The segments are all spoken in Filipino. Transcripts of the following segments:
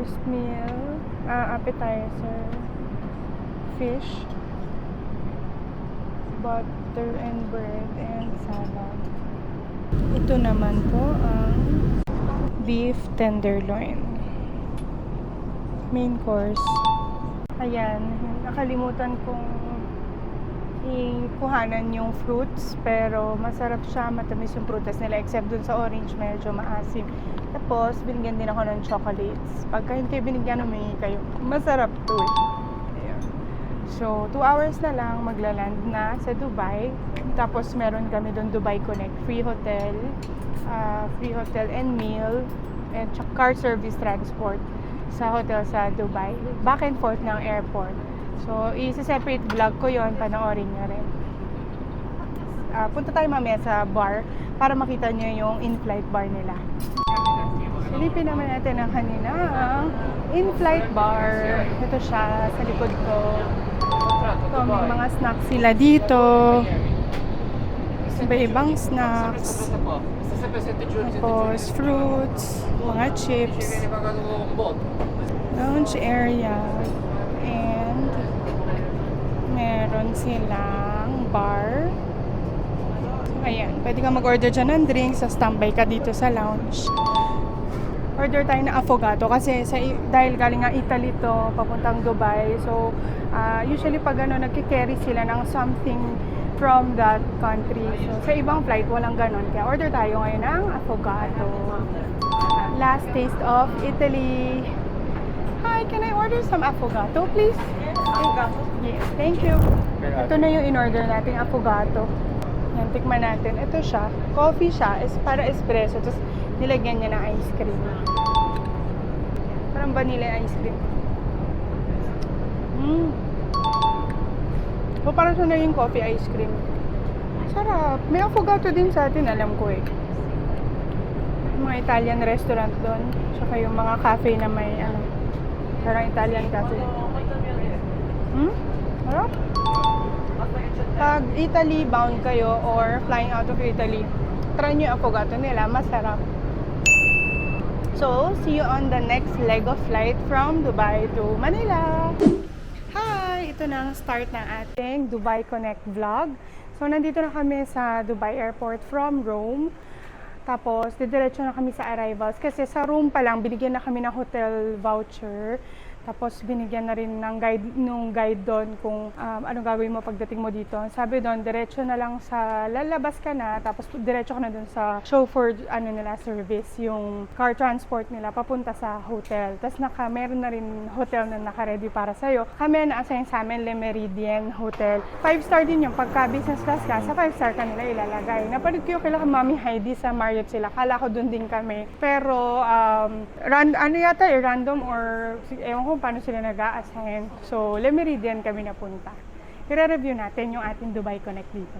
First meal, appetizer, fish, butter and bread, and salad. Ito naman po ang beef tenderloin. Main course. Ayan, nakalimutan kong kuhanan yung fruits, pero masarap siya, matamis yung prutas nila, except dun sa orange medyo maasim. Tapos binigyan din ako ng chocolates. Pagka hindi kayo binigyan, humingi kayo, masarap to eh. Ayan. So 2 hours na lang maglaland na sa Dubai. Tapos meron kami dun Dubai Connect, free hotel and meal, and car service transport sa hotel sa Dubai, back and forth ng airport. So, i-separate vlog ko yon, panoorin nyo rin. Punta tayo mamaya sa bar para makita nyo yung in-flight bar nila. Silipin naman natin ang kanina in-flight bar. Ito siya sa likod ko. So, may mga snacks sila dito. Iba-ibang snacks. Tapos fruits, mga chips, lounge area, and meron silang bar. Ayan, pwede ka mag-order dyan ng drinks, sa standby ka dito sa lounge. Order tayo na affogato kasi dahil galing nga Italy to, papuntang Dubai. So, usually pag nagkikerry sila ng something from that country. So, sa ibang flight, walang ganon. Kaya order tayo ngayon ng affogato. Last taste of Italy. Hi, can I order some affogato, please? Affogato? Yes, thank you. Ito na yung in-order nating affogato. Yan, tikman natin. Ito siya. Coffee siya. Para espresso. Tapos, nilagyan niya ng ice cream. Parang vanilla ice cream. So, parang siya na yung coffee ice cream. Sarap. May affogato din sa atin, alam ko eh. Yung mga Italian restaurant doon. Tsaka yung mga cafe na may parang Italian cafe. Sarap. Pag Italy bound kayo or flying out of Italy, try nyo yung affogato nila. Masarap. So, see you on the next leg of flight from Dubai to Manila. Hi! Ito na ang start ng ating Dubai Connect vlog. So, nandito na kami sa Dubai Airport from Rome. Tapos, didiretso na kami sa arrivals. Kasi sa room pa lang, binigyan na kami ng hotel voucher. Tapos, binigyan na rin ng guide doon kung anong gagawin mo pagdating mo dito. Sabi doon, diretso na lang sa lalabas ka na. Tapos, diretso ka na doon sa chauffeur service, yung car transport nila papunta sa hotel. Tapos, meron na rin hotel na naka-ready para sa'yo. Kami na-assign sa amin, Le Méridien Hotel. 5-star din yung pagka business class ka, sa 5-star ka nila ilalagay. Napanood ko yung kila Mami Heidi sa Marriott sila. Kala ko doon din kami. Pero, random or ewan ko paano sila nag-a-assign. So, Le Méridien kami napunta. I-review natin yung ating Dubai Connect dito.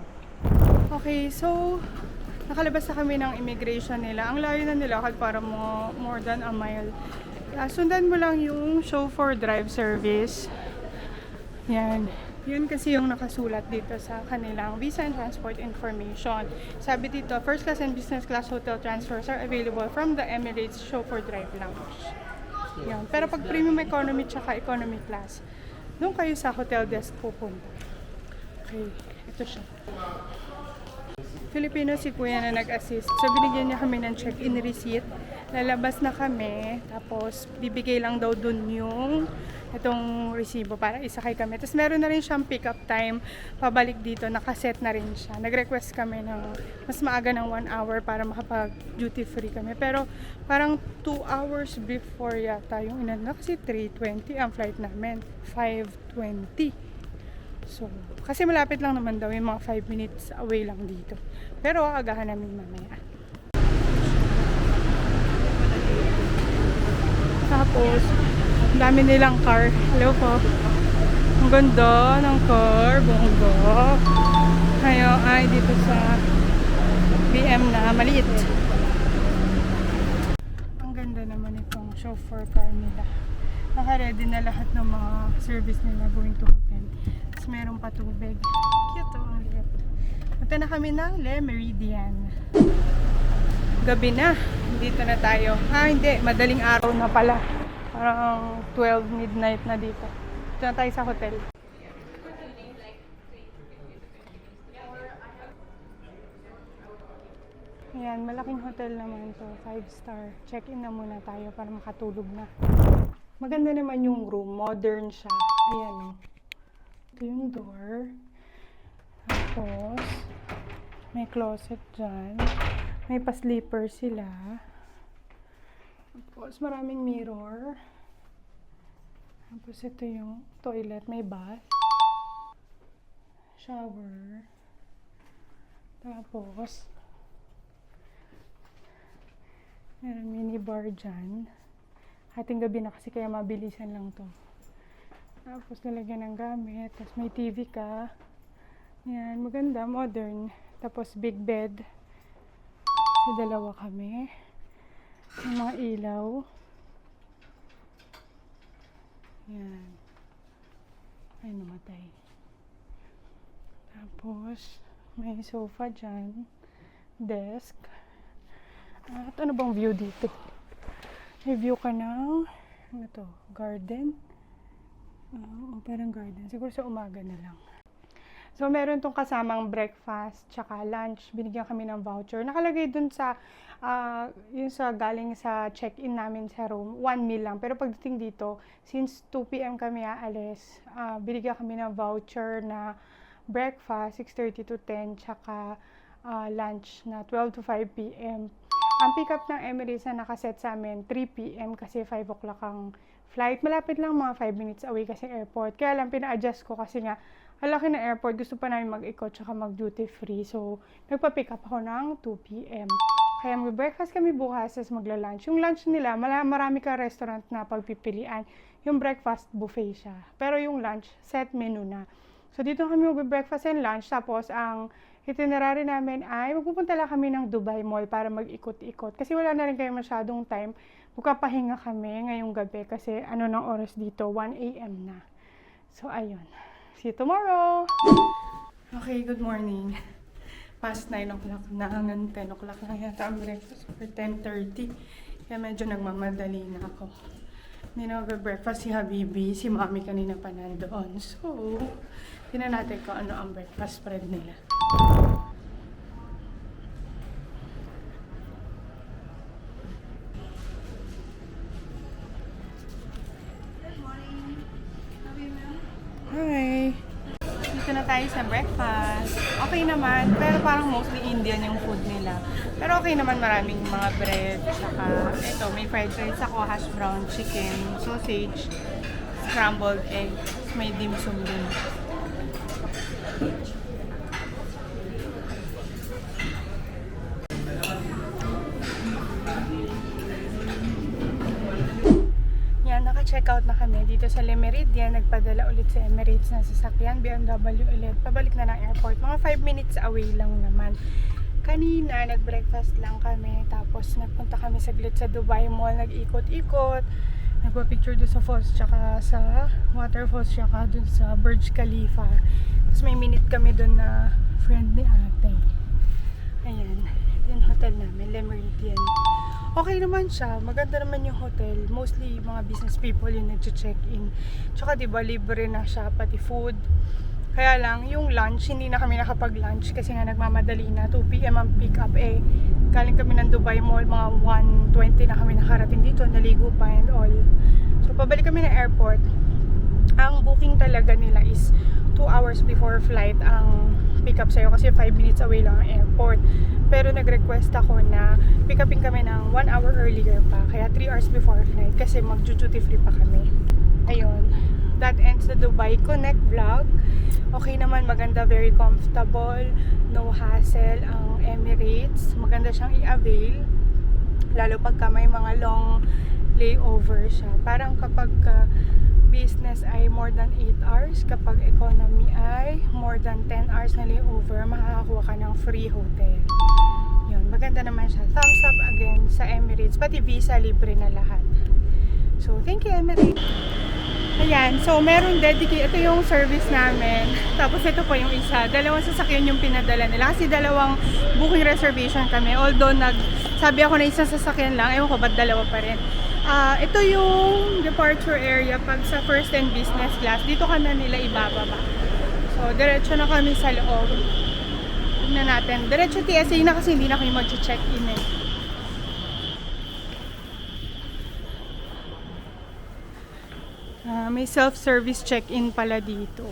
Okay, so nakalabas na kami ng immigration nila. Ang layo na nila, para more than a mile. Sundan mo lang yung chauffeur drive service. Yan. Yun kasi yung nakasulat dito sa kanilang visa and transport information. Sabi dito, first class and business class hotel transfers are available from the Emirates Chauffeur Drive Lounge. Yan. Pero pag premium economy tsaka economy class, doon kayo sa hotel desk pupunta. Okay, ito siya. Filipino si kuya na nag-assist. So, binigyan niya kami ng check-in receipt. Lalabas na kami. Tapos, bibigay lang daw dun yung itong resibo para isakay kami. Tapos, meron na rin siyang pick-up time. Pabalik dito, nakaset na rin siya. Nag-request kami ng mas maaga ng 1 hour para makapag-duty free kami. Pero, parang 2 hours before yata yung inanda. Kasi 3:20 ang flight namin. 5:20. So, kasi malapit lang naman daw yung mga 5 minutes away lang dito. Pero agahan namin mamaya. Tapos, ang dami nilang car. Hello po. Ang ganda ng car. Bongga. Ngayon ay dito sa BM na maliit. Ang ganda naman itong chauffeur car nila. Naka-ready na lahat ng mga service nila going to hotel. Tapos meron pa tubig. Cute oh, ang liit. Punta na kami ng Le Méridien. Gabi na. Dito na tayo. Hindi. Madaling araw na pala. Parang 12 midnight na dito. Dito na tayo sa hotel. Ayan, malaking hotel naman to. 5-star. Check-in na muna tayo para makatulog na. Maganda naman yung room. Modern siya. Ayan o. Ito yung door. Tapos, may closet dyan. May pa-sleeper sila. Tapos, maraming mirror. Tapos, ito yung toilet. May bath. Shower. Tapos, meron minibar dyan. Hating gabi na kasi kaya mabilisan lang to. Tapos lalagyan ng gamit. Tapos may TV ka. Yan, maganda, modern. Tapos big bed. Kasi dalawa kami. May mga ilaw. Yan. Ay, namatay. Tapos may sofa dyan. Desk. At ano bang view dito? May view ka ng, ano to, garden? Parang garden. Siguro sa umaga na lang. So, meron tong kasamang breakfast, tsaka lunch. Binigyan kami ng voucher. Nakalagay dun sa, yun sa galing sa check-in namin sa room, 1 meal lang. Pero pagdating dito, since 2 p.m. kami aalis, binigyan kami ng voucher na breakfast, 6:30 to 10, tsaka lunch na 12 to 5 p.m. Ang pick-up ng Emirates na nakaset sa amin, 3 p.m. kasi 5 o'clock ang flight. Malapit lang, mga 5 minutes away kasi airport. Kaya lang, pina-adjust ko kasi nga, ang laki ng airport, gusto pa namin mag-ikot tsaka mag-duty free. So, nagpa-pick up ako ng 2 p.m. Kaya mag-breakfast kami bukas, as magla-lunch. Yung lunch nila, marami ka restaurant na pagpipilian. Yung breakfast, buffet siya. Pero yung lunch, set menu na. So, dito kami mag-breakfast and lunch. Tapos, ang itinerary namin ay magpupunta lang kami ng Dubai Mall para mag-ikot-ikot. Kasi wala na rin kayo masyadong time. Magpapahinga kami ngayong gabi kasi ano ng oras dito, 1 a.m. na. So, ayun. See you tomorrow! Okay, good morning. Past 9 o'clock na, hanggang 10 o'clock na yata ang breakfast for 10:30. Kaya medyo nagmamadali na ako. Hindi na mag-breakfast si Habibi, si Mami kanina pa nandoon. So, tingnan natin kung ano ang breakfast spread nila. Good morning. How are you, ma'am? Hi! Dito na tayo sa breakfast. Okay naman, pero parang mostly Indian yung food nila. Pero okay naman, maraming mga bread, saka ito, may fried rice ako, hash brown, chicken, sausage, scrambled egg, may dim sum din. Yan, naka-check out na kami dito sa Le Méridien. Nagpadala ulit sa Emirates na sasakyan, BMW ulit. Pabalik na ng airport. Mga 5 minutes away lang naman. Kanina, nag-breakfast lang kami. Tapos, nagpunta kami saglit sa Dubai Mall. Nag-ikot-ikot. Nagpa-picture doon sa falls, tsaka sa waterfalls, tsaka doon sa Burj Khalifa. Tapos, may minute kami doon na friend ni ate. Ayan. Yung hotel namin, Le Méridien. Okay naman siya. Maganda naman yung hotel. Mostly, mga business people yung nag-check-in. Tsaka, diba, libre na siya, pati food. Kaya lang, yung lunch, hindi na kami nakapag-lunch kasi nga nagmamadali na. 2 p.m. ang pick up eh. Galing kami ng Dubai Mall, mga 1:20 na kami nakarating dito. Naligo pa and all. So, pabalik kami ng airport. Ang booking talaga nila is 2 hours before flight ang pick up sa'yo kasi 5 minutes away lang ang airport. Pero nag-request ako na pick upin kami ng 1 hour earlier pa. Kaya 3 hours before flight kasi mag-duty free pa kami. Ayun. That ends the Dubai Connect vlog. Okay naman, maganda, very comfortable. No hassle ang Emirates. Maganda siyang i-avail. Lalo pagka may mga long layover siya. Parang kapag business ay more than 8 hours. Kapag economy ay more than 10 hours na layover, makakakuha ka ng free hotel. Yun, maganda naman siya. Thumbs up again sa Emirates. Pati visa, libre na lahat. So, thank you, Emirates. Ayan, so meron dedicate. Ito yung service namin. Tapos ito po yung isa. Dalawang sasakyan yung pinadala nila. Kasi dalawang booking reservation kami. Although Sabi ako na isang sasakyan lang, ewan ko ba't dalawa pa rin. Ito yung departure area pag sa first and business class. Dito ka na nila ibababa. So, diretso na kami sa loob. Tignan natin. Diretso TSA na kasi hindi na kayo mag-check-in eh. May self-service check-in pala dito.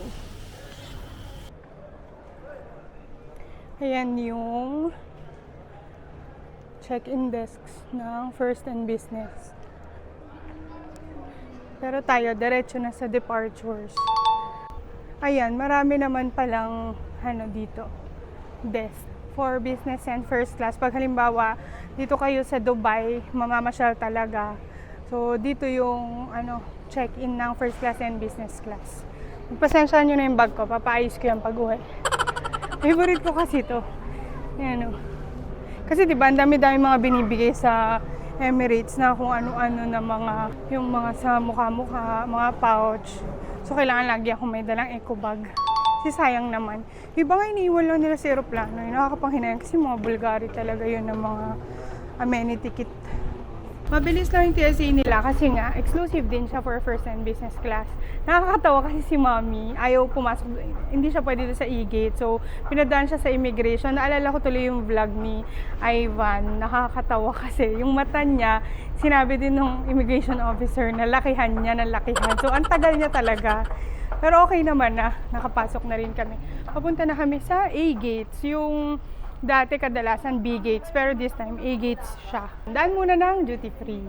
Ayan yung check-in desks ng first and business. Pero tayo, diretso na sa departures. Ayan, marami naman palang dito, desk for business and first class. Pag halimbawa, dito kayo sa Dubai, mamamasyal talaga. So, dito yung check-in ng first class and business class. Pasensyahan nyo na yung bag ko, papaayos ko yung pag-uwi. Favorite ko kasi ito. Ayan o. Kasi diba, ang dami-dami mga binibigay sa Emirates na kung ano-ano na yung mga sa mukha-mukha, mga pouch. So, kailangan lagi ako may dalang eco bag. Kasi sayang naman. Iba nga iniiwan lang nila sa aeroplano. Nakakapanghinayang kasi mga Bulgari talaga yun ng mga amenity kit. Mabilis lang yung TSA nila kasi nga, exclusive din siya for first and business class. Nakakatawa kasi si Mommy, ayaw pumasok, hindi siya pwede doon sa e-gate. So, pinadaan siya sa immigration. Naalala ko tuloy yung vlog ni Ivan. Nakakatawa kasi yung mata niya, sinabi din ng immigration officer na lakihan niya, na lakihan. So, ang tagal niya talaga. Pero okay naman na, nakapasok na rin kami. Papunta na kami sa A-gates, yung dati kadalasan B-gates, pero this time A-gates siya. Daan muna ng duty free.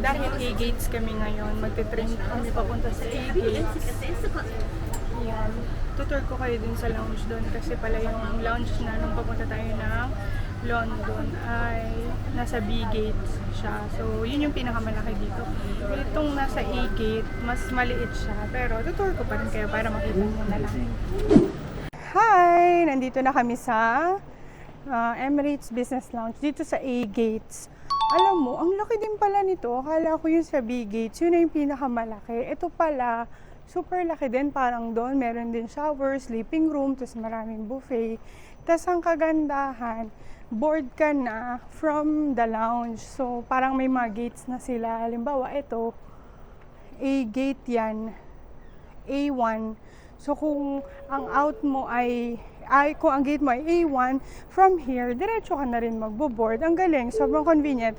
Dahil A-gates kami ngayon, magte-train kami papunta sa A-gates. Yan. Tutur ko kayo din sa lounge doon kasi pala yung lounge na nung papunta tayo ng London ay nasa B-gates siya. So, yun yung pinakamalaki dito. Itong nasa A-gate, mas maliit siya. Pero tutur ko pa rin kayo para makita mo na lang. Hi! Nandito na kami sa Emirates Business Lounge dito sa A-gates. Alam mo, ang laki din pala nito. Akala ko yung sa B-gates, yun na yung pinakamalaki. Ito pala, super laki din. Parang doon, meron din shower, sleeping room, tapos maraming buffet. Tapos ang kagandahan, board ka na from the lounge. So, parang may mga gates na sila. Halimbawa, ito, A-gate yan, A1. So, kung ang out mo kung ang gate mo ay A1, from here, diretso ka na rin magbo-board. Ang galing, sobrang convenient.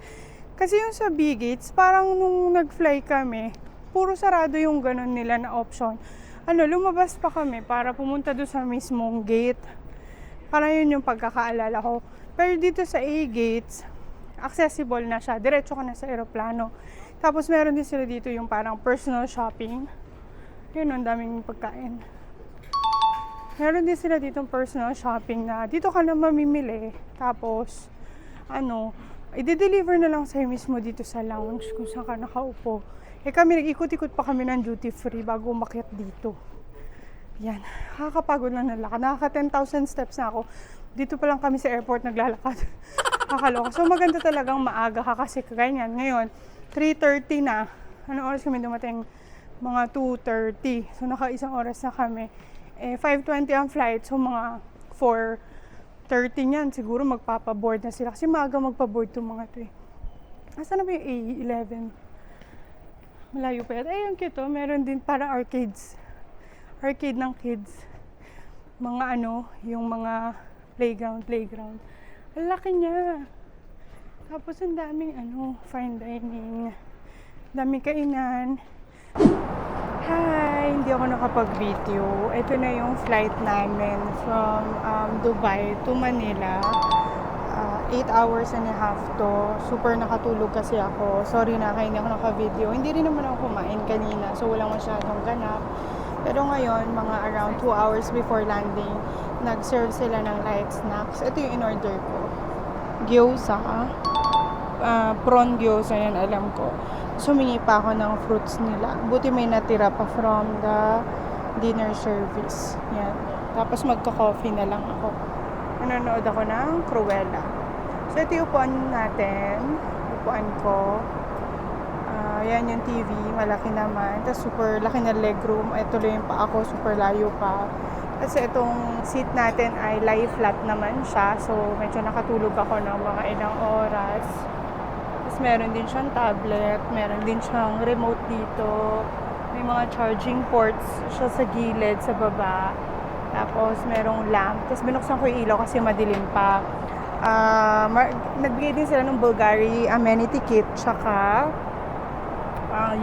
Kasi yung sa B-gates, parang nung nag-fly kami, puro sarado yung ganun nila na option. Lumabas pa kami para pumunta doon sa mismong gate. Parang yun yung pagkakaalala ko. Pero dito sa A-gates, accessible na siya. Diretso ka na sa aeroplano. Tapos meron din sila dito yung parang personal shopping. Yun, ang daming pagkain. Meron din sila ditong personal shopping na dito ka na mamimili. Tapos, i-deliver na lang sa'yo mismo dito sa lounge kung saan ka nakaupo. Kami, nag-ikot-ikot pa kami ng duty free bago umakyat dito. Yan, nakakapagod lang na lakad. Nakaka 10,000 steps na ako. Dito pa lang kami sa airport naglalakad. Kakaloka. So, maganda talagang maaga ka kasi ganyan. Ngayon, 3:30 na. Anong oras kami dumating? Mga 2:30. So, naka-isang oras na kami. 5:20 ang flight. So, mga 4:30 niyan. Siguro magpapaboard na sila. Kasi maaga magpaboard itong mga ito eh. Asan na ba yung A11? Malayo pa yan. Ayun, cute oh. Meron din parang arcades. Arcade ng kids. Mga yung mga playground. Ang laki niya. Tapos, ang daming fine dining. Daming kainan. Hi! Hindi ako nakapag-video. Ito na yung flight namin from Dubai to Manila. 8 hours and a half to. Super nakatulog kasi ako. Sorry na, kaya hindi ako naka-video. Hindi rin naman ako kumain kanina, so walang masyadong ganap. Pero ngayon, mga around 2 hours before landing, nag-serve sila ng light snacks. Ito yung in-order ko. Gyoza. Prawn gyoza yan, alam ko. Sumingi pa ako ng fruits nila. Buti may natira pa from the dinner service. Yan. Tapos magka-coffee na lang ako. Nanonood ako ng Cruella. So, ito yung upuan natin. Upuan ko. Yan yung TV. Malaki naman. Tapos super laki na legroom. Ito lang yung pa ako. Super layo pa. Kasi itong seat natin ay lie flat naman siya. So, medyo nakatulog ako ng mga ilang oras. Tapos, meron din siyang tablet. Meron din siyang remote dito. May mga charging ports siya sa gilid, sa baba. Tapos, merong lamp. Tapos, binuksan ko yung ilaw kasi madilim pa. Nagbigay din sila ng Bulgari amenity kit. Tsaka,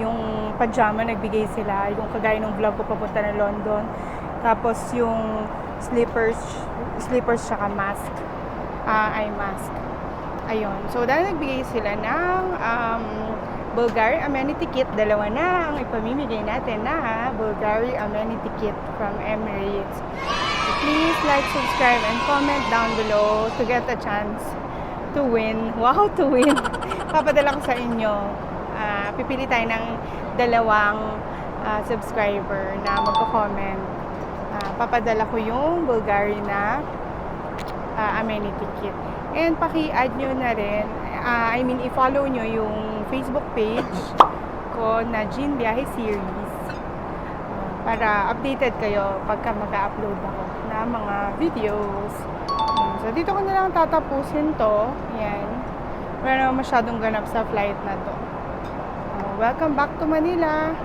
yung pajama nagbigay sila. Yung kagaya ng vlog ko papunta na London. Tapos yung slippers tsaka mask. Eye mask. Ayun. So, dahil nagbigay sila ng Bulgari amenity kit, dalawa na ang ipamimigay natin na Bulgari amenity kit from Emirates. So, please like, subscribe, and comment down below to get a chance to win. Wow, to win! Papadala ko sa inyo. Pipili tayo ng dalawang subscriber na magko-comment. Papadala ko yung Bulgari na amenity kit. And paki-add nyo na rin, i-follow nyo yung Facebook page ko na Jean Biyahe Series para updated kayo pagka mag-upload ako na mga videos. So, dito ko na lang tatapusin to. Yan. Wala naman masyadong ganap sa flight na to. Welcome back to Manila.